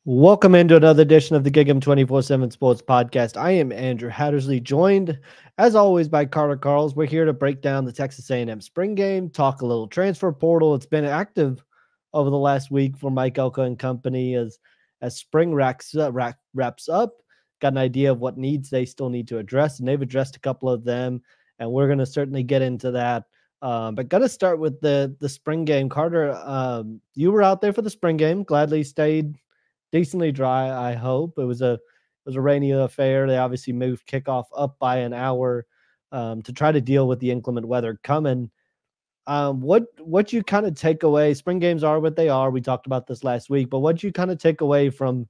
Welcome into another edition of the GigEm247 Sports Podcast. I am Andrew Hattersley, joined as always by Carter Karels. We're here to break down the Texas A&M spring game, talk a little transfer portal. It's been active over the last week for Mike Elko and company as spring wraps up. Got an idea of what needs they still need to address, and they've addressed a couple of them, and we're going to certainly get into that. But got to start with the spring game. Carter, you were out there for the spring game. Gladly stayed decently dry, I hope. It was a rainy affair. They obviously moved kickoff up by an hour to try to deal with the inclement weather coming. What you kind of take away? Spring games are what they are. We talked about this last week, but what you kind of take away from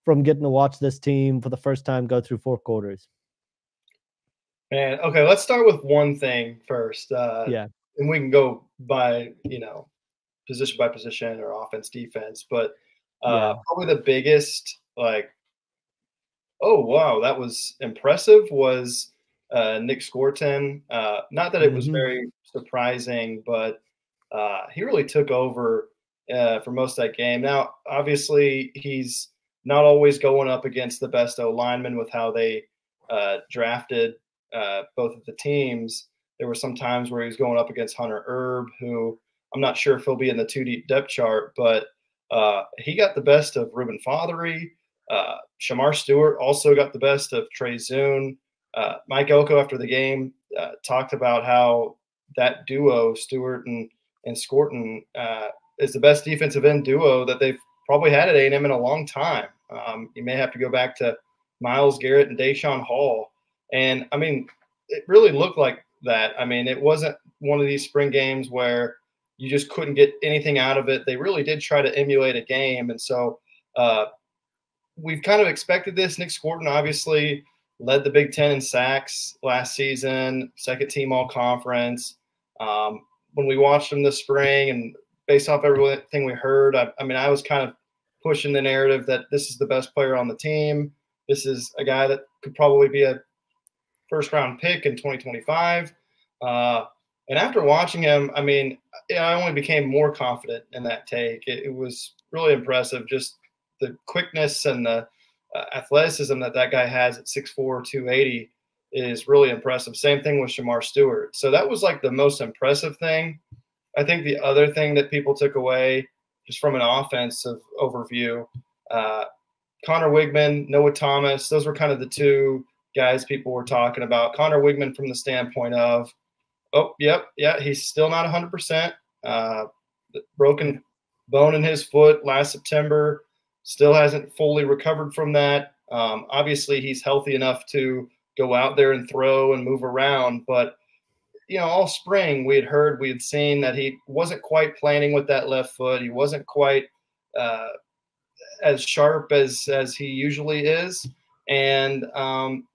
getting to watch this team for the first time go through four quarters? Man, okay, let's start with one thing first. Yeah, and we can go by position by position or offense, defense, but probably the biggest, oh, wow, that was impressive, was Nick Scorton. Not that it was very surprising, but he really took over for most of that game. Now, obviously, he's not always going up against the best O-linemen with how they drafted both of the teams. There were some times where he was going up against Hunter Erb, who I'm not sure if he'll be in the 2-deep depth chart, but he got the best of Reuben Fothery. Shamar Stewart also got the best of Trey Zune. Mike Elko, after the game, talked about how that duo, Stewart and Scorton, is the best defensive end duo that they've probably had at A&M in a long time. You may have to go back to Myles Garrett and Deshaun Hall. And, I mean, it really looked like that. I mean, it wasn't one of these spring games where you just couldn't get anything out of it. They really did try to emulate a game. And so we've kind of expected this. Nick Scorton obviously led the Big Ten in sacks last season, second team all conference. When we watched him this spring and based off everything we heard, I was kind of pushing the narrative that this is the best player on the team. This is a guy that could probably be a first-round pick in 2025. And after watching him, I only became more confident in that take. It was really impressive, just the quickness and the athleticism that guy has at 6'4", 280 is really impressive. Same thing with Shamar Stewart. So that was like the most impressive thing. I think the other thing that people took away just from an offensive overview, Connor Wigman, Noah Thomas, those were kind of the two guys people were talking about. Connor Wigman from the standpoint of, he's still not 100%. Broken bone in his foot last September, still hasn't fully recovered from that. Obviously, he's healthy enough to go out there and throw and move around. But, all spring we had seen that he wasn't quite planning with that left foot. He wasn't quite as sharp as he usually is, and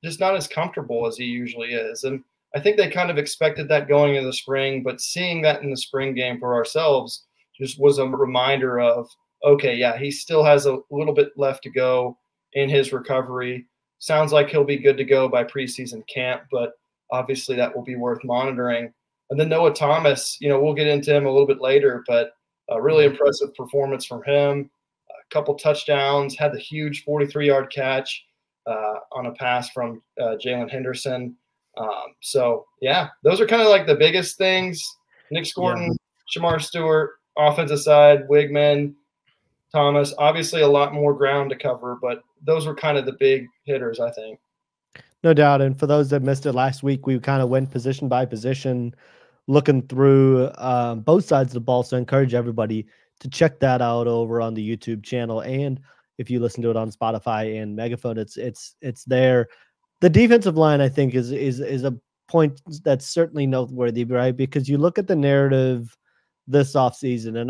just not as comfortable as he usually is. And I think they kind of expected that going into the spring, but seeing that in the spring game for ourselves just was a reminder of, okay, yeah, he still has a little bit left to go in his recovery. Sounds like he'll be good to go by preseason camp, but obviously that will be worth monitoring. And then Noah Thomas, we'll get into him a little bit later, but a really impressive performance from him. A couple touchdowns, had the huge 43-yard catch on a pass from Jalen Henderson. Those are kind of like the biggest things. Nick Scorton, Shamar Stewart, offensive side, Wigman, Thomas, obviously a lot more ground to cover, but those were kind of the big hitters, I think. No doubt. And for those that missed it last week, we kind of went position by position, looking through both sides of the ball. So I encourage everybody to check that out over on the YouTube channel. And if you listen to it on Spotify and Megaphone, it's there. The defensive line, I think, is a point that's certainly noteworthy, right? Because you look at the narrative this offseason,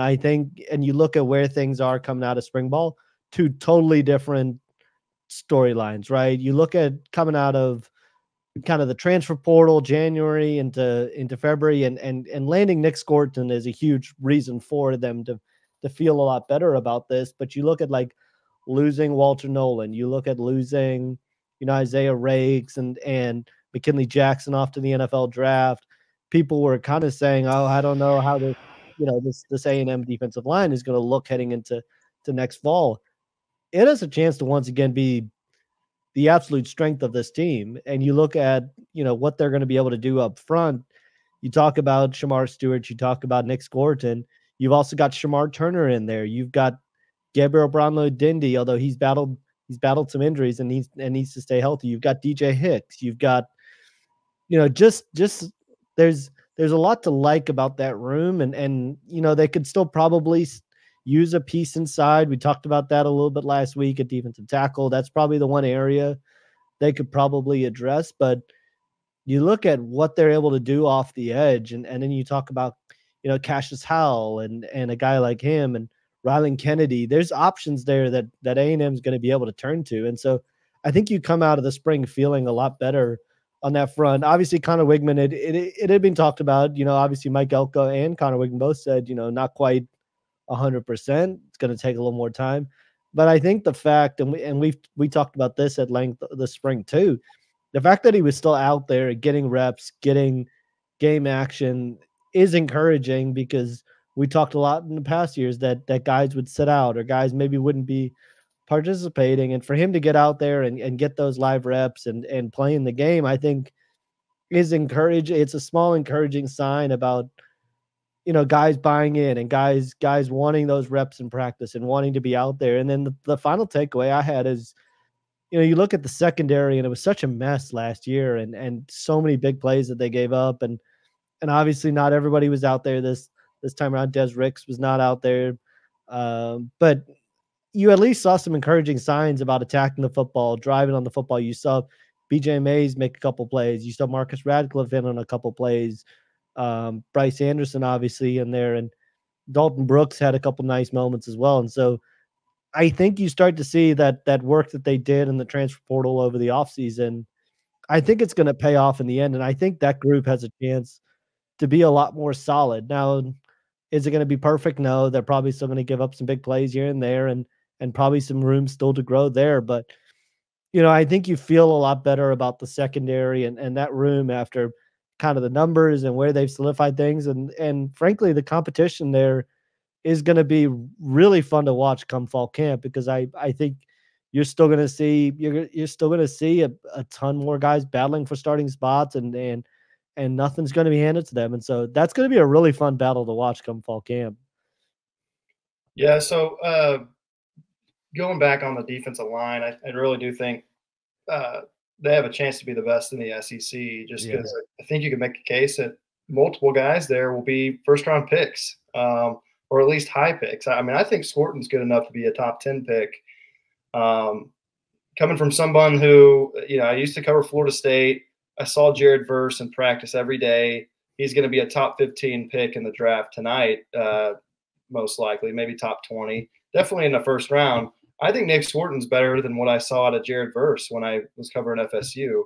and you look at where things are coming out of spring ball, two totally different storylines, right? You look at coming out of kind of the transfer portal January into February, and landing Nick Scorton is a huge reason for them to feel a lot better about this. But you look at like losing Walter Nolan, you look at losing Isaiah Rakes and McKinley Jackson off to the NFL draft. People were kind of saying, oh, I don't know how this A&M defensive line is going to look heading into next fall. it has a chance to once again be the absolute strength of this team. And you look at, what they're going to be able to do up front. You talk about Shamar Stewart, you talk about Nick Scorton. You've also got Shamar Turner in there. You've got Gabriel Brownlow-Dindy, although he's battled some injuries and needs to stay healthy. You've got DJ Hicks. You've got, just there's a lot to like about that room, and they could still probably use a piece inside. We talked about that a little bit last week at defensive tackle. That's probably the one area they could probably address, but you look at what they're able to do off the edge, and then you talk about, Cassius Howell and a guy like him and Rylan Kennedy. There's options there that A&M is going to be able to turn to. And so I think you come out of the spring feeling a lot better on that front. Obviously, Connor Wigman, it had been talked about, obviously Mike Elko and Connor Wigman both said, not quite 100%. It's going to take a little more time. But I think the fact, and we talked about this at length this spring too, the fact that he was still out there getting reps, getting game action is encouraging, because we talked a lot in the past years that guys would sit out or guys maybe wouldn't be participating. And for him to get out there and get those live reps and play in the game, I think is encouraging. It's a small encouraging sign about, guys buying in and guys wanting those reps in practice and wanting to be out there. And then the final takeaway I had is, you look at the secondary, and it was such a mess last year, and so many big plays that they gave up, and obviously not everybody was out there this time around. Des Ricks was not out there, but you at least saw some encouraging signs about attacking the football, driving on the football. You saw BJ Mays make a couple plays. You saw Marcus Radcliffe in on a couple plays. Bryce Anderson obviously in there, and Dalton Brooks had a couple nice moments as well. And so I think you start to see that work that they did in the transfer portal over the offseason. I think it's going to pay off in the end, and I think that group has a chance to be a lot more solid. Now, is it going to be perfect? No, they're probably still going to give up some big plays here and there, and probably some room still to grow there. But, I think you feel a lot better about the secondary and that room after kind of the numbers and where they've solidified things. And frankly, the competition there is going to be really fun to watch come fall camp, because I think you're still going to see a ton more guys battling for starting spots, and nothing's going to be handed to them. And so that's going to be a really fun battle to watch come fall camp. Yeah. So going back on the defensive line, I really do think they have a chance to be the best in the SEC, just because I think you can make a case that multiple guys there will be first-round picks. Or at least high picks. I mean, I think Scorton's good enough to be a top 10 pick. Coming from someone who, I used to cover Florida State. I saw Jared Verse in practice every day. He's going to be a top 15 pick in the draft tonight, most likely, maybe top 20, definitely in the first round. I think Nick Scorton's better than what I saw out of Jared Verse when I was covering FSU.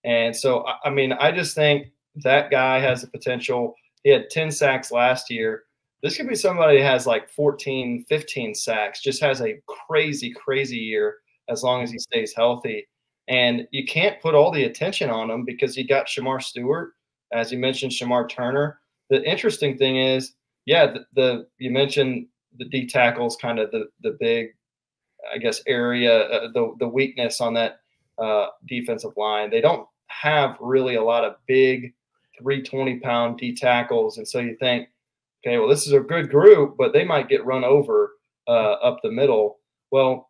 And so, I mean, I just think that guy has the potential. He had 10 sacks last year. This could be somebody who has like 14, 15 sacks, just has a crazy, crazy year as long as he stays healthy. And you can't put all the attention on him because you got Shamar Stewart, as you mentioned, Shamar Turner. The interesting thing is, you mentioned the D tackles, kind of the big, I guess, area, the weakness on that defensive line. They don't have really a lot of big 320-pound D tackles. And so you think, okay, well, this is a good group, but they might get run over up the middle. Well,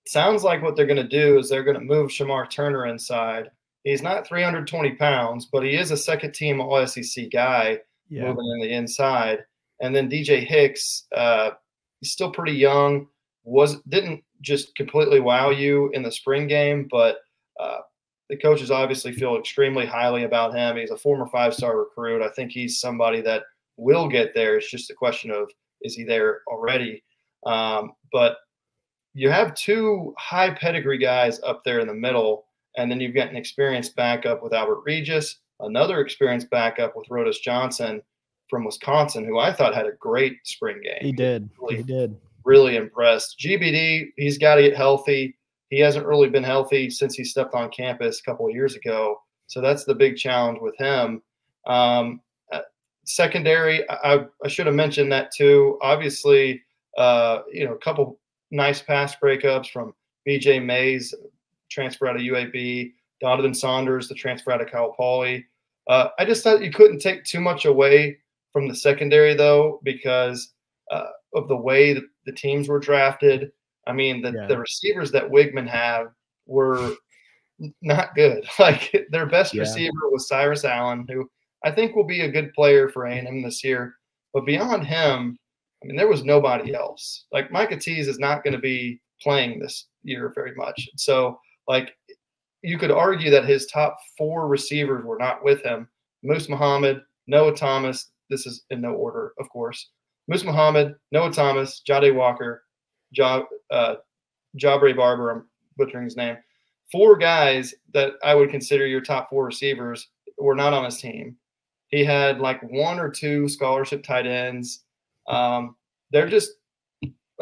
sounds like what they're going to do is they're going to move Shamar Turner inside. He's not 320 pounds, but he is a second-team All-SEC guy moving in the inside. And then DJ Hicks, he's still pretty young, didn't just completely wow you in the spring game, but the coaches obviously feel extremely highly about him. He's a former 5-star recruit. I think he's somebody that will get there. It's just a question of, is he there already? But you have two high pedigree guys up there in the middle, and then you've got an experienced backup with Albert Regis, another experienced backup with Rodas Johnson from Wisconsin, who I thought had a great spring game. He did. Really impressed. GBD, he's got to get healthy. He hasn't really been healthy since he stepped on campus a couple of years ago. So that's the big challenge with him. Secondary, I should have mentioned that too. Obviously, a couple nice pass breakups from B.J. Mays, transfer out of UAB, Donovan Saunders, the transfer out of Cal Poly. I just thought you couldn't take too much away from the secondary, though, because of the way that the teams were drafted. I mean, the receivers that Wigman had were not good. Like, their best receiver was Cyrus Allen, who I think will be a good player for A&M this year. But beyond him, I mean, there was nobody else. Like, Micah Tease is not going to be playing this year very much. So, like, you could argue that his top 4 receivers were not with him. Moose Muhammad, Noah Thomas. This is in no order, of course. Moose Muhammad, Noah Thomas, Jade Walker, Jabre Barber, I'm butchering his name. 4 guys that I would consider your top 4 receivers were not on his team. He had like 1 or 2 scholarship tight ends. They're just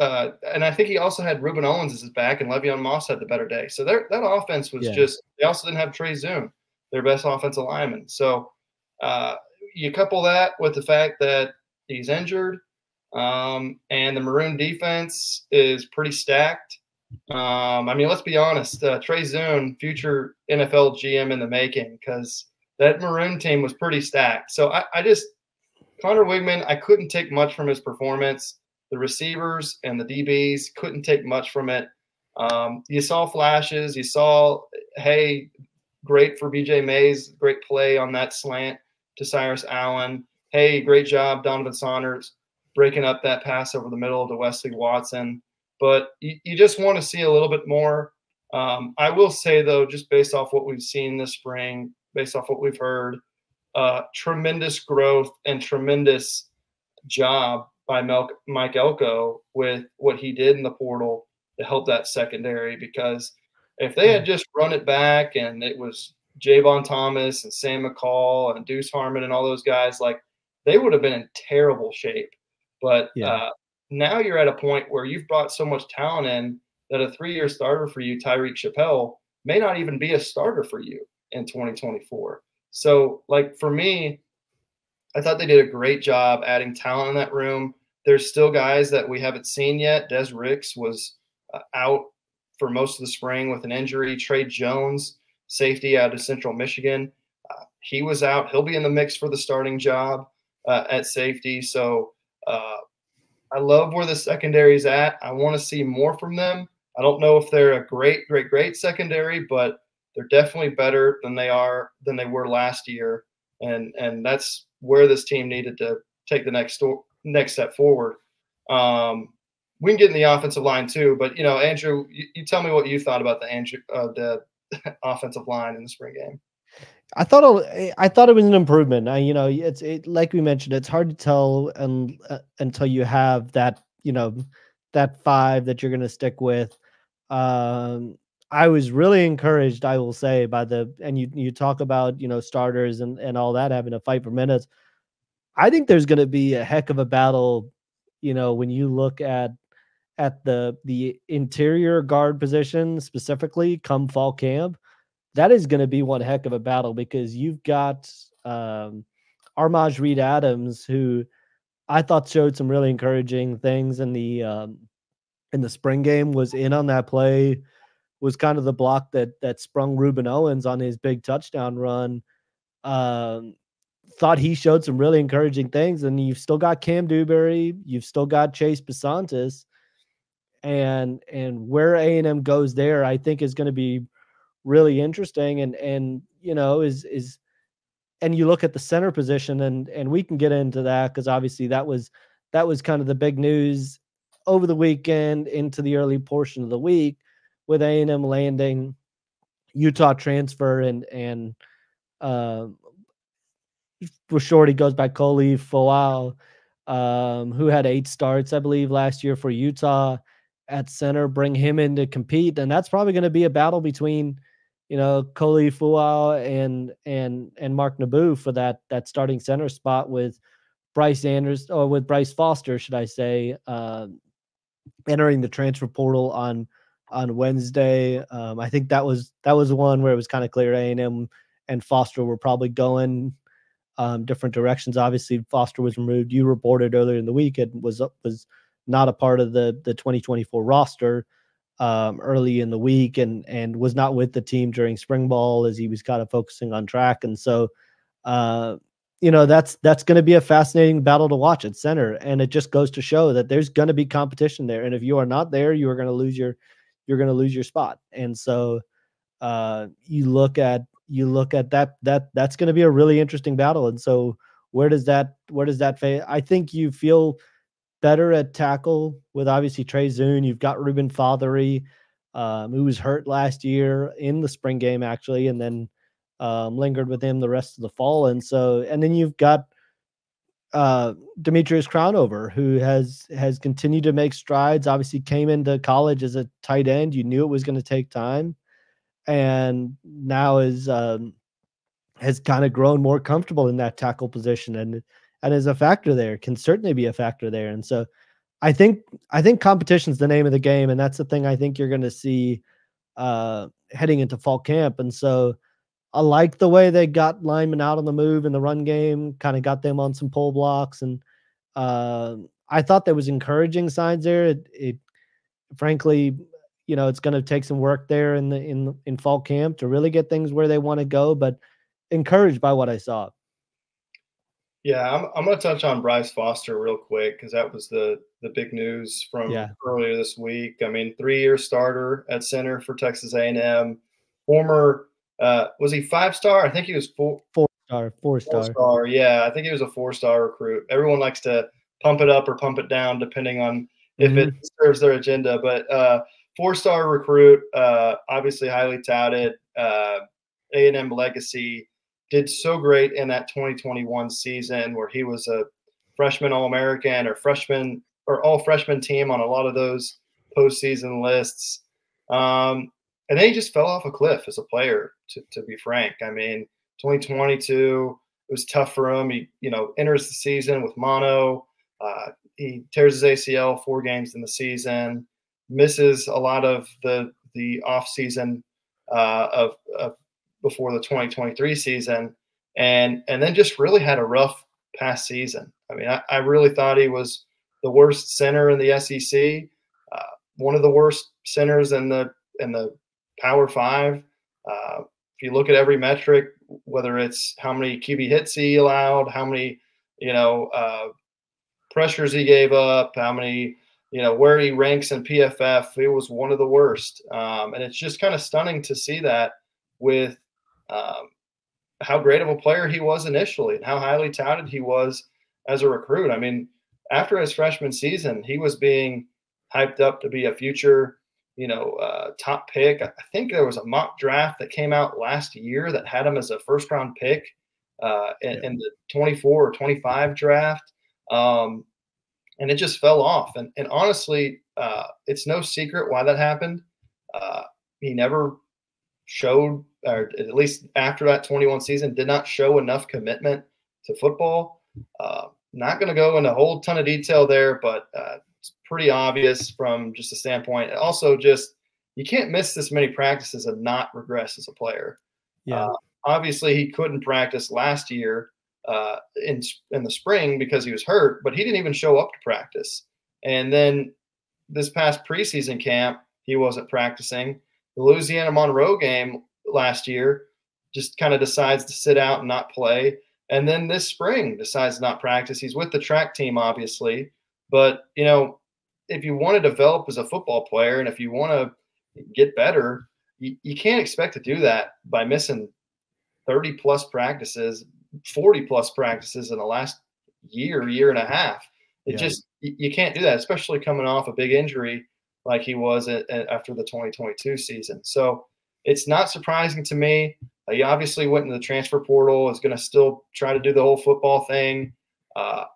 and I think he also had Ruben Owens as his back, and Le'Veon Moss had the better day. So that offense was just – they also didn't have Trey Zune, their best offensive lineman. So you couple that with the fact that he's injured, and the Maroon defense is pretty stacked. I mean, let's be honest, Trey Zune, future NFL GM in the making, because that Maroon team was pretty stacked. So I just – Connor Wigman, I couldn't take much from his performance. The receivers and the DBs couldn't take much from it. You saw flashes. You saw, hey, great for B.J. Mays, great play on that slant to Cyrus Allen. Hey, great job, Donovan Saunders, breaking up that pass over the middle to Wesley Watson. But you just want to see a little bit more. I will say, though, just based off what we've seen this spring, based off what we've heard, tremendous growth and tremendous job by Mike Elko with what he did in the portal to help that secondary, because if they had just run it back and it was Javon Thomas and Sam McCall and Deuce Harmon and all those guys, like, they would have been in terrible shape. But now you're at a point where you've brought so much talent in that a 3-year starter for you, Tyreek Chappelle, may not even be a starter for you in 2024. So, like, for me, I thought they did a great job adding talent in that room. There's still guys that we haven't seen yet. Des Ricks was out for most of the spring with an injury. Trey Jones, safety out of Central Michigan, he was out. He'll be in the mix for the starting job at safety. So I love where the secondary's at. I want to see more from them. I don't know if they're a great secondary, but they're definitely better than they were last year. And that's where this team needed to take the next step forward. We can get in the offensive line too, but Andrew, you tell me what you thought about the offensive line in the spring game. I thought it was an improvement. It's like we mentioned, it's hard to tell until you have that that 5 that you're going to stick with. I was really encouraged, I will say, and you talk about starters and all that having to fight for minutes. I think there's going to be a heck of a battle, when you look at the interior guard position specifically come fall camp. That is going to be one heck of a battle, because you've got Armaj Reed Adams, who I thought showed some really encouraging things in the spring game, was in on that play, was kind of the block that sprung Ruben Owens on his big touchdown run. Thought he showed some really encouraging things, and you've still got Cam Dewberry, you've still got Chase Besantis, and where A&M goes there, I think is going to be really interesting. And you look at the center position, and we can get into that, because obviously that was kind of the big news over the weekend into the early portion of the week, with A&M landing Utah transfer and for short, he goes by Koli Foal, who had 8 starts, I believe, last year for Utah at center. Bring him in to compete, and that's probably going to be a battle between, Koli Foal and Mark Naboo for that starting center spot, with Bryce Foster, should I say, entering the transfer portal on Wednesday. I think that was one where it was kind of clear A&M and Foster were probably going different directions. Obviously, Foster was removed. You reported earlier in the week it was not a part of the 2024 roster early in the week, and was not with the team during spring ball as he was kind of focusing on track. And so, that's going to be a fascinating battle to watch at center. And it just goes to show that there's going to be competition there. And if you are not there, you are going to lose your spot. And so, you look at that's going to be a really interesting battle. And so where does that fade? I think you feel better at tackle with obviously Trey Zune. You've got Ruben Fothery, who was hurt last year in the spring game actually, and then lingered with him the rest of the fall. And then you've got Demetrius Crownover, who has continued to make strides. Obviously came into college as a tight end. You knew it was going to take time, and now has kind of grown more comfortable in that tackle position, and is a factor there, can certainly be a factor there. And so I think competition is the name of the game, and that's the thing I think you're going to see heading into fall camp. And so I like the way they got linemen out on the move in the run game, kind of got them on some pull blocks. And I thought there was encouraging signs there. It frankly, it's going to take some work there in fall camp to really get things where they want to go, but encouraged by what I saw. Yeah, I'm going to touch on Bryce Foster real quick because that was the big news from earlier this week. I mean, 3-year starter at center for Texas A&M. Former, was he 5-star? I think he was four-star. 4-star. Yeah, I think he was a 4-star recruit. Everyone likes to pump it up or pump it down depending on if it serves their agenda. But 4-star recruit, obviously highly touted, A&M legacy. Did so great in that 2021 season where he was a freshman All-American or all-freshman team on a lot of those postseason lists. And then he just fell off a cliff as a player, to be frank. I mean, 2022, it was tough for him. He, enters the season with mono. He tears his ACL 4 games in the season, misses a lot of the off season of before the 2023 season, and then just really had a rough past season. I mean, I really thought he was the worst center in the SEC, one of the worst centers in the Power 5. If you look at every metric, whether it's how many QB hits he allowed, how many pressures he gave up, how many where he ranks in PFF, it was one of the worst. And it's just kind of stunning to see that with how great of a player he was initially and how highly touted he was as a recruit. I mean, after his freshman season, he was being hyped up to be a future, top pick. I think there was a mock draft that came out last year that had him as a first-round pick in the 24 or 25 draft. And it just fell off. And honestly, it's no secret why that happened. He never showed, or at least after that 21 season, did not show enough commitment to football. Not going to go into a whole ton of detail there, but it's pretty obvious from just a standpoint. Also, just you can't miss this many practices and not regress as a player. Yeah. Obviously, he couldn't practice last year in the spring because he was hurt, but he didn't even show up to practice. And then this past preseason camp, he wasn't practicing. The Louisiana Monroe game last year just kind of decides to sit out and not play. And then this spring decides to not practice. He's with the track team, obviously. But, if you want to develop as a football player and if you want to get better, you can't expect to do that by missing 30-plus practices, 40-plus practices in the last year and a half. You can't do that, especially coming off a big injury like he was after the 2022 season. So it's not surprising to me. He obviously went into the transfer portal, is going to still try to do the whole football thing. I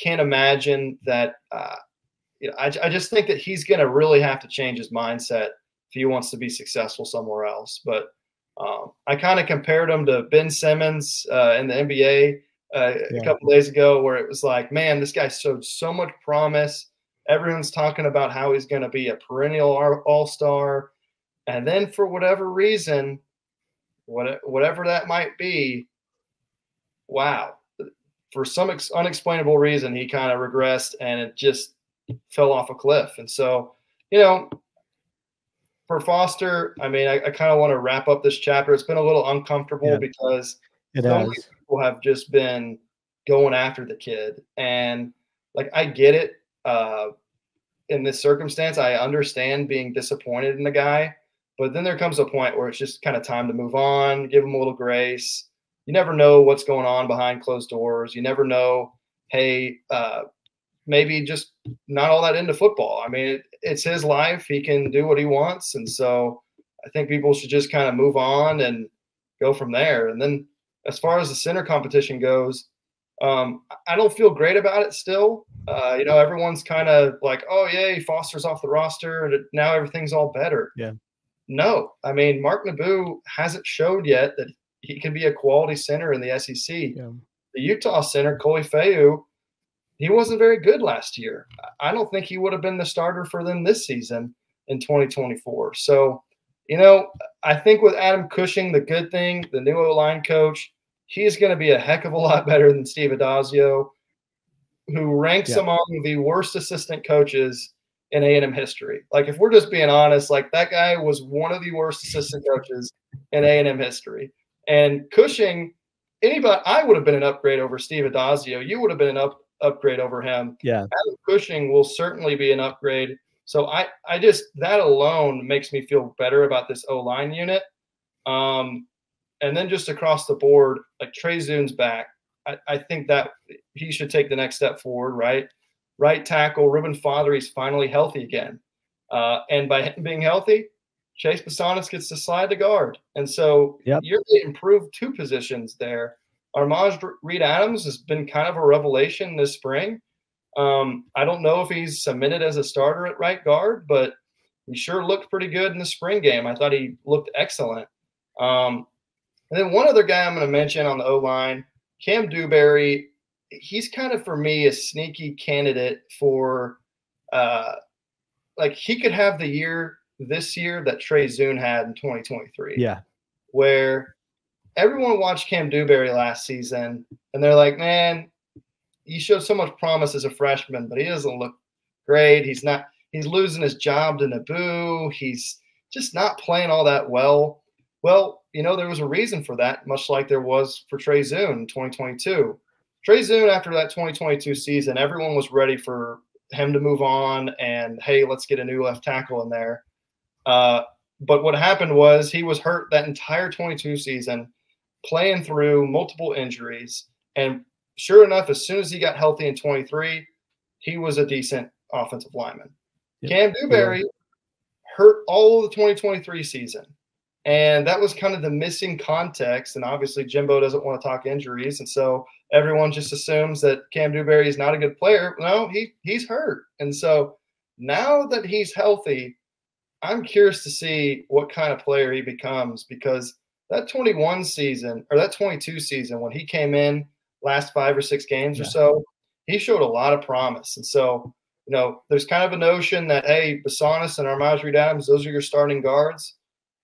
can't imagine that. I just think that he's going to really have to change his mindset if he wants to be successful somewhere else. But I kind of compared him to Ben Simmons in the NBA a couple days ago, where it was like, man, this guy showed so much promise. Everyone's talking about how he's going to be a perennial all-star. And then for whatever reason, whatever that might be, wow, for some unexplainable reason, he kind of regressed, and it just fell off a cliff. And so, for Foster, I mean, I kind of want to wrap up this chapter. It's been a little uncomfortable because so many people have just been going after the kid. And like, I get it. In this circumstance, I understand being disappointed in the guy, but then there comes a point where it's just kind of time to move on, give him a little grace. You never know what's going on behind closed doors. You never know, hey, maybe just not all that into football. I mean, it's his life. He can do what he wants. And so I think people should just kind of move on and go from there. And then as far as the center competition goes, I don't feel great about it still. Everyone's kind of like, oh, yay, Foster's off the roster, and now everything's all better. Yeah. No, I mean, Mark Naboo hasn't showed yet that he can be a quality center in the SEC. Yeah. The Utah center, Kolifeu, he wasn't very good last year. I don't think he would have been the starter for them this season in 2024. So, I think with Adam Cushing, the good thing, the new O-line coach, he's going to be a heck of a lot better than Steve Adazio, who ranks among the worst assistant coaches in A&M history. Like, if we're just being honest, like, that guy was one of the worst assistant coaches in A&M history. And Cushing, I would have been an upgrade over Steve Adazio. You would have been an upgrade over him. Yeah. Adam Cushing will certainly be an upgrade. So I just, that alone makes me feel better about this O-line unit. And then just across the board, like, Trey Zune's back. I think that he should take the next step forward, right? Right tackle, Ruben Father, finally healthy again. And by him being healthy, Chase Basanis gets to slide to guard. And so you're improved 2 positions there. Armaj Reed Adams has been kind of a revelation this spring. I don't know if he's submitted as a starter at right guard, but he sure looked pretty good in the spring game. I thought he looked excellent. And then one other guy I'm going to mention on the O-line, Cam Dewberry. He's kind of, for me, a sneaky candidate for he could have the year this year that Trey Zune had in 2023. Yeah. Where everyone watched Cam Dewberry last season and they're like, man, he showed so much promise as a freshman, but he doesn't look great. He's losing his job to Naboo. He's just not playing all that well. Well, there was a reason for that, much like there was for Trey Zune in 2022. Trey Zune, after that 2022 season, everyone was ready for him to move on and, hey, let's get a new left tackle in there. But what happened was he was hurt that entire 22 season, playing through multiple injuries. And sure enough, as soon as he got healthy in 23, he was a decent offensive lineman. Cam Dewberry hurt all of the 2023 season. And that was kind of the missing context. And obviously Jimbo doesn't want to talk injuries. And so everyone just assumes that Cam Dewberry is not a good player. No, he's hurt. And so now that he's healthy, I'm curious to see what kind of player he becomes, because that 21 season or that 22 season, when he came in last 5 or 6 games or so, he showed a lot of promise. And so, there's kind of a notion that, hey, Basanis and Armaj Reed Adams, those are your starting guards.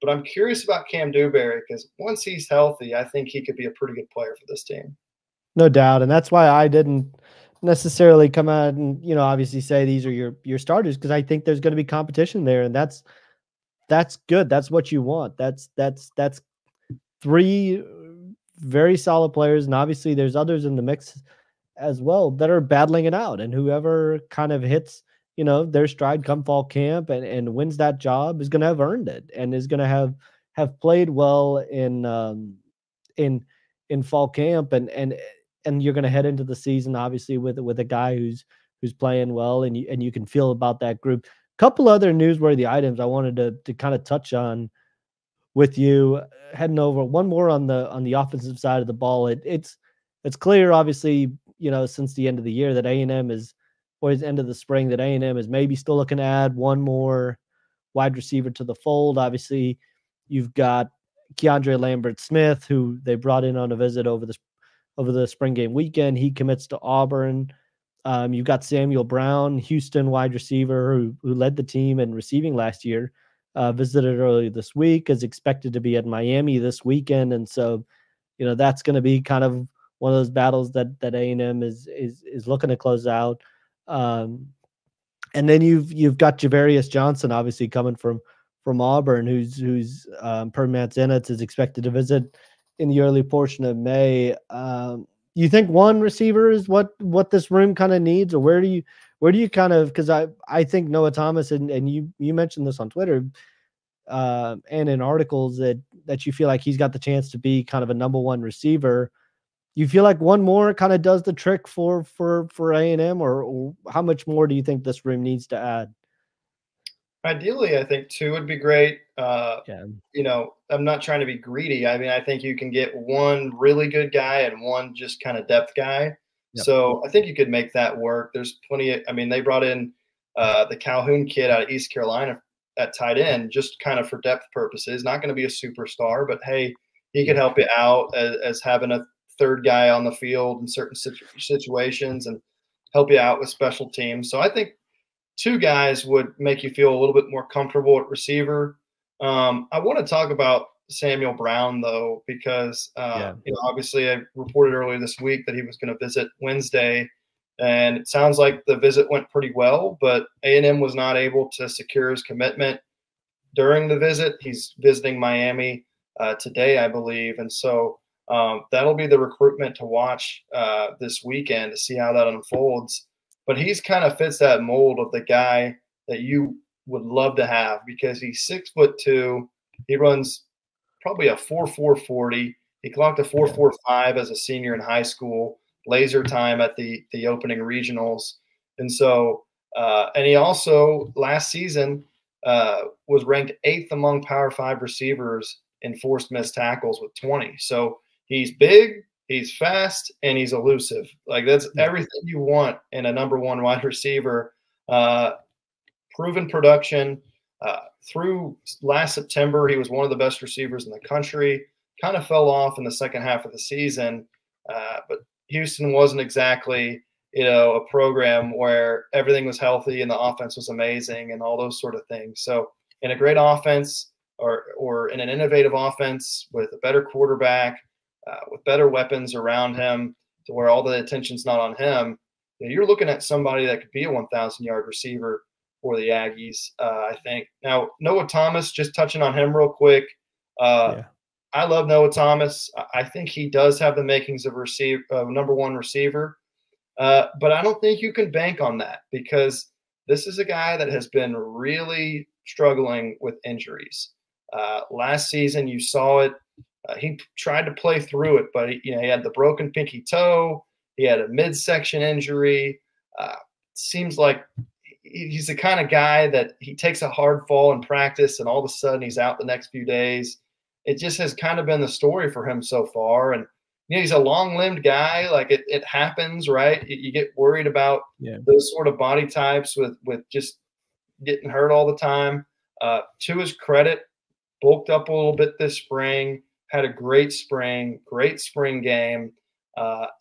But I'm curious about Cam Dewberry, because once he's healthy, I think he could be a pretty good player for this team. No doubt. And that's why I didn't necessarily come out and, obviously say these are your starters, because I think there's going to be competition there. And that's good. That's what you want. That's 3 very solid players. And obviously there's others in the mix as well that are battling it out. And whoever kind of hits their stride come fall camp and wins that job is going to have earned it and is going to have played well in fall camp. And you're going to head into the season, obviously, with a guy who's playing well, and you can feel about that group. Couple other newsworthy items I wanted to kind of touch on with you, heading over one more on the offensive side of the ball. It's clear, obviously, since the end of the year that A&M is, or the end of the spring, that A&M is maybe still looking to add one more wide receiver to the fold. Obviously, you've got Keandre Lambert-Smith, who they brought in on a visit over the spring game weekend. He commits to Auburn. You've got Samuel Brown, Houston wide receiver, who led the team in receiving last year, visited earlier this week, is expected to be at Miami this weekend. And so, that's going to be kind of one of those battles that A&M is looking to close out. And then you've got Javarius Johnson, obviously coming from Auburn, who's per Matt Zenitz is expected to visit in the early portion of May. You think one receiver is what this room kind of needs, or where do you kind of, because I think Noah Thomas, and you mentioned this on Twitter and in articles that you feel like he's got the chance to be kind of a number one receiver. You feel like one more kind of does the trick for A&M, or how much more do you think this room needs to add? Ideally, I think two would be great. Yeah. You know, I'm not trying to be greedy. I mean, I think you can get one really good guy and one just kind of depth guy. Yep. So I think you could make that work. There's plenty of, I mean, they brought in the Calhoun kid out of East Carolina at tight end, just kind of for depth purposes. Not going to be a superstar, but hey, he could help you out as having a third guy on the field in certain situations and help you out with special teams. So I think two guys would make you feel a little bit more comfortable at receiver. I want to talk about Samuel Brown, though, because you know, obviously I reported earlier this week that he was going to visit Wednesday, and it sounds like the visit went pretty well, but A&M was not able to secure his commitment during the visit. He's visiting Miami today, I believe, and so that'll be the recruitment to watch this weekend to see how that unfolds. But he's kind of fits that mold of the guy that you would love to have, because he's 6'2". He runs probably a 4.4 40. He clocked a 4.45 as a senior in high school, laser time at the opening regionals. And so, and he also last season was ranked 8th among Power 5 receivers in forced missed tackles with 20. So he's big, he's fast, and he's elusive. Like, that's everything you want in a number one wide receiver. Proven production. Through last September, he was one of the best receivers in the country. Kind of fell off in the second half of the season, but Houston wasn't exactly, you know, a program where everything was healthy and the offense was amazing and all those sort of things. So in a great offense, or in an innovative offense with a better quarterback, with better weapons around him, to where all the attention's not on him, you know, you're looking at somebody that could be a 1,000-yard receiver for the Aggies, I think. Now, Noah Thomas, just touching on him real quick. I love Noah Thomas. I think he does have the makings of number one receiver, but I don't think you can bank on that, because this is a guy that has been really struggling with injuries. Last season, you saw it. He tried to play through it, but he had the broken pinky toe. He had a midsection injury. Seems like he's the kind of guy that he takes a hard fall in practice and all of a sudden he's out the next few days. It just has kind of been the story for him so far. And, you know, he's a long-limbed guy. Like, it happens, right? You get worried about those sort of body types with just getting hurt all the time. To his credit, bulked up a little bit this spring, had a great spring game.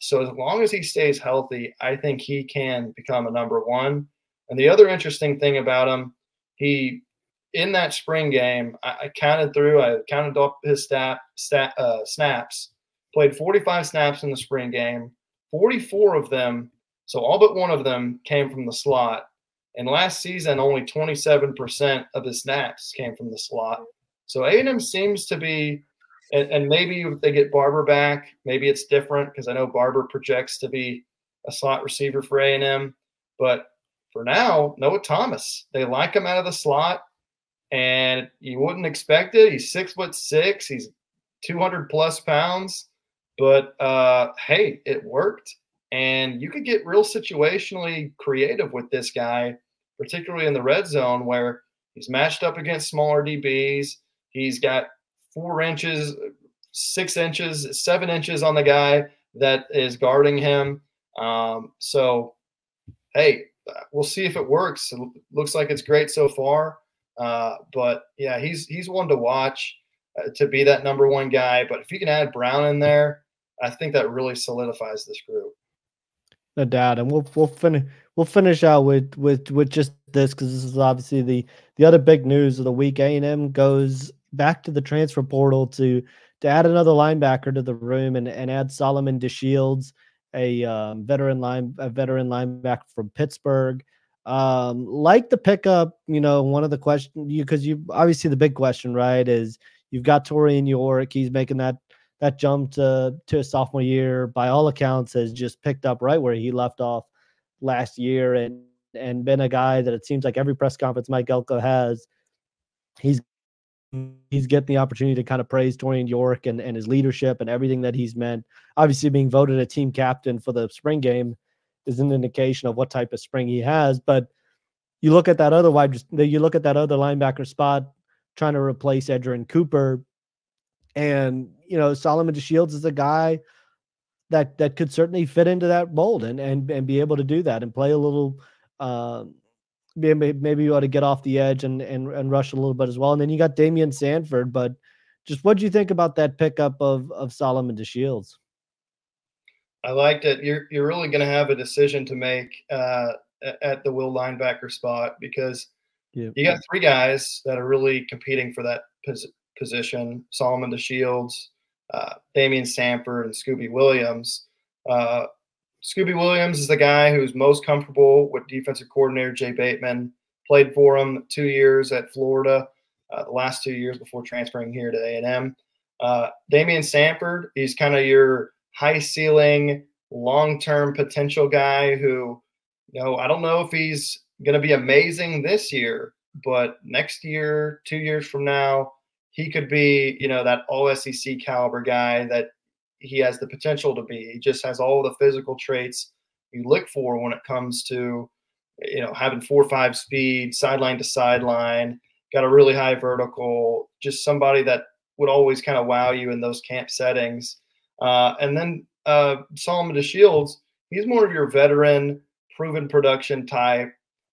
So as long as he stays healthy, I think he can become a number one. And the other interesting thing about him, in that spring game, I counted up his snaps, played 45 snaps in the spring game, 44 of them, so all but one of them came from the slot. And last season, only 27% of his snaps came from the slot. So A&M seems to be, and maybe if they get Barber back, maybe it's different, because I know Barber projects to be a slot receiver for A&M. But for now, Noah Thomas, they like him out of the slot, and you wouldn't expect it. He's 6'6", he's 200 plus pounds, but hey, it worked. And you could get real situationally creative with this guy, particularly in the red zone, where he's matched up against smaller DBs. He's got 4 inches, 6 inches, 7 inches on the guy that is guarding him. So, hey, we'll see if it works. It looks like it's great so far. But yeah, he's one to watch to be that number one guy. But if you can add Brown in there, I think that really solidifies this group. No doubt, and we'll finish out with just this, because this is obviously the other big news of the week. A&M goes back to the transfer portal to add another linebacker to the room and add Solomon DeShields, a veteran linebacker from Pittsburgh. Like the pickup, one of the questions, because you obviously the big question, right, is you've got Torian York. He's making that jump to a sophomore year. By all accounts, has just picked up right where he left off last year, and been a guy that it seems like every press conference Mike Elko has, he's getting the opportunity to kind of praise Torian York and his leadership and everything that he's meant. Obviously, being voted a team captain for the spring game is an indication of what type of spring he has. But you look at that other linebacker spot, trying to replace Edgerrin Cooper, and Solomon DeShields is a guy that could certainly fit into that mold and be able to do that and play a little. Maybe you ought to get off the edge and rush a little bit as well. And then you got Damian Sanford. But just what do you think about that pickup of Solomon DeShields? I liked it. You're really going to have a decision to make at the will linebacker spot, because you got three guys that are really competing for that position: Solomon DeShields, Damian Sanford, and Scooby Williams. Scooby Williams is the guy who's most comfortable with defensive coordinator Jay Bateman. Played for him 2 years at Florida, the last 2 years before transferring here to A&M. Damian Sanford, he's kind of your high ceiling, long-term potential guy who, I don't know if he's going to be amazing this year, but next year, 2 years from now, he could be, that all SEC caliber guy that he has the potential to be. He just has all the physical traits you look for when it comes to, having 4.5 speed, sideline to sideline, got a really high vertical, just somebody that would always kind of wow you in those camp settings. And then Solomon DeShields, he's more of your veteran, proven production type,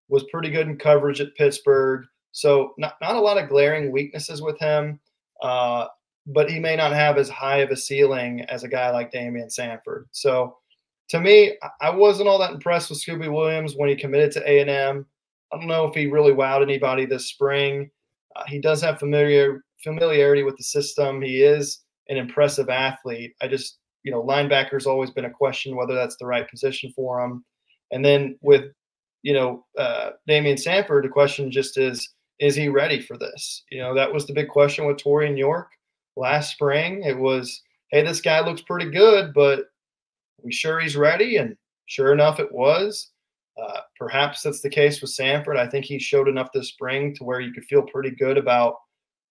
was pretty good in coverage at Pittsburgh. So not a lot of glaring weaknesses with him, but he may not have as high of a ceiling as a guy like Damian Sanford. So to me, I wasn't all that impressed with Scooby Williams when he committed to A&M. I don't know if he really wowed anybody this spring. He does have familiarity with the system. He is an impressive athlete. I just, linebacker's always been a question whether that's the right position for him. And then with, Damian Sanford, the question just is he ready for this? That was the big question with Torian York last spring. It was, hey, this guy looks pretty good, but we sure he's ready? And sure enough, it was. Perhaps that's the case with Sanford. I think he showed enough this spring to where you could feel pretty good about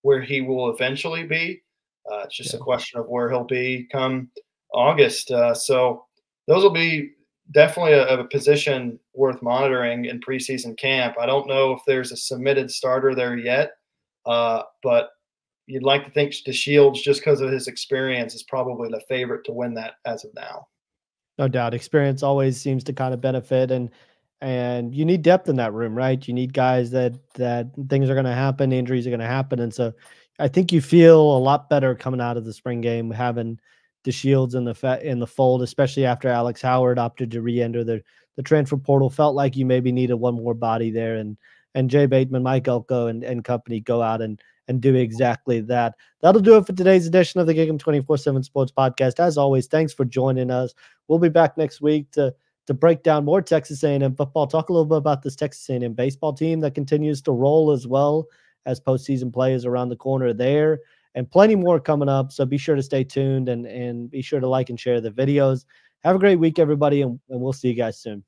where he will eventually be. It's just a question of where he'll be come August. So those will be definitely a position worth monitoring in preseason camp. I don't know if there's a submitted starter there yet, but you'd like to think DeShields, just because of his experience, is probably the favorite to win that as of now. No doubt. Experience always seems to kind of benefit, and you need depth in that room, right? You need guys that things are going to happen, injuries are going to happen. And so I think you feel a lot better coming out of the spring game, having DeShields in the fold, especially after Alex Howard opted to re-enter the transfer portal. Felt like you maybe needed one more body there, and Jay Bateman, Mike Elko, and company go out and do exactly that. That'll do it for today's edition of the GigEm247 Sports Podcast. As always, thanks for joining us. We'll be back next week to break down more Texas A&M football, talk a little bit about this Texas A&M baseball team that continues to roll, as well as postseason play is around the corner there, and plenty more coming up. So be sure to stay tuned and be sure to like and share the videos. Have a great week, everybody, and we'll see you guys soon.